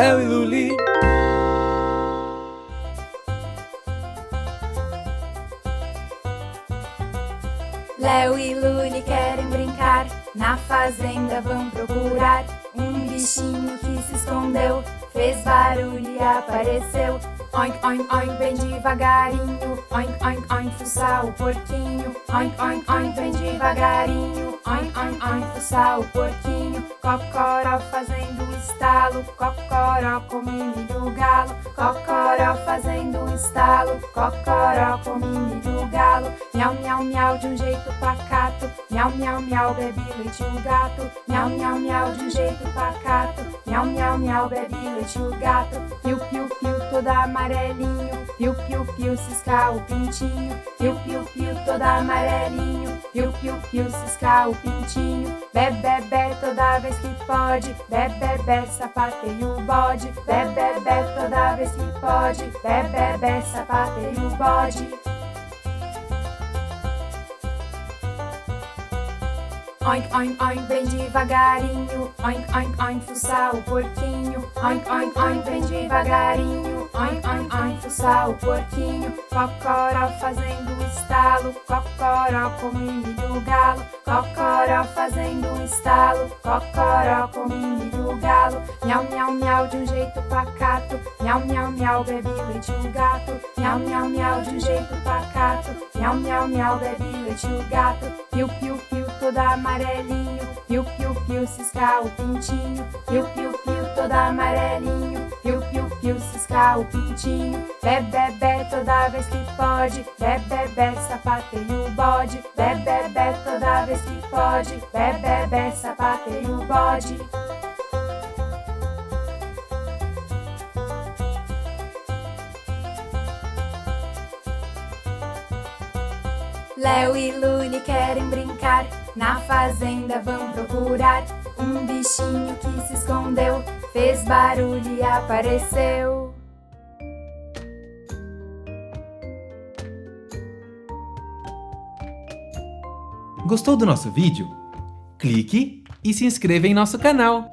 Léo e Luli. Léo e Luli querem brincar, na fazenda vão procurar um bichinho que se escondeu, fez barulho e apareceu. Oink, oink, oink, bem devagarinho, oink, oink, oink, fuçar o porquinho. Oink, oink, oink, bem devagarinho, oink, oink, oink, fuçar o porquinho. Cocoró fazendo um estalo, cocoró come milho o galo. Cocoró fazendo um estalo, cocoró come milho o galo. Miau, miau, miau, de um jeito pacato, miau, miau, miau, bebe leite o gato. Miau, miau, miau, de um jeito pacato, miau, miau, miau, bebe leite o gato. Piu, piu, piu, todo amarelinho, piu, piu, piu, ciscar o pintinho. Piu, piu, piu, todo amarelinho, piu, piu, piu, ciscar o pintinho. Bé, bé, bé, toda vez que pode, bé, bé, bé, sapateia o bode. Bé, bé, bé, toda vez que pode, bé, bé, bé, sapateia o bode. Oink, oink, oink, bem devagarinho, oink, oink, oink, fuçar o porquinho. Oink, oink, oink, bem devagarinho, oink, oink, oink, fuçar o porquinho. Cocoró fazendo um estalo, cocoró come milho o galo. Cocoró fazendo um estalo, cocoró come milho o galo. Miau, miau, miau, de um jeito pacato, miau, miau, miau, bebe leite o gato. Miau, miau, miau, de um jeito pacato, miau, miau, miau, bebe leite o gato. Piu, piu, piu, todo amarelinho, piu, piu, piu, ciscar o pintinho. Piu, piu, piu, todo amarelinho, piu, piu, piu, ciscar o pintinho. Bé, bé, bé, toda vez que pode, bé, bé, bé, sapateia o bode. Bé, bé, bé, toda vez que pode, bé, bé, bé, sapateia o bode. Léo e Luli querem brincar, na fazenda vão procurar um bichinho que se escondeu, fez barulho e apareceu. Gostou do nosso vídeo? Clique e se inscreva em nosso canal.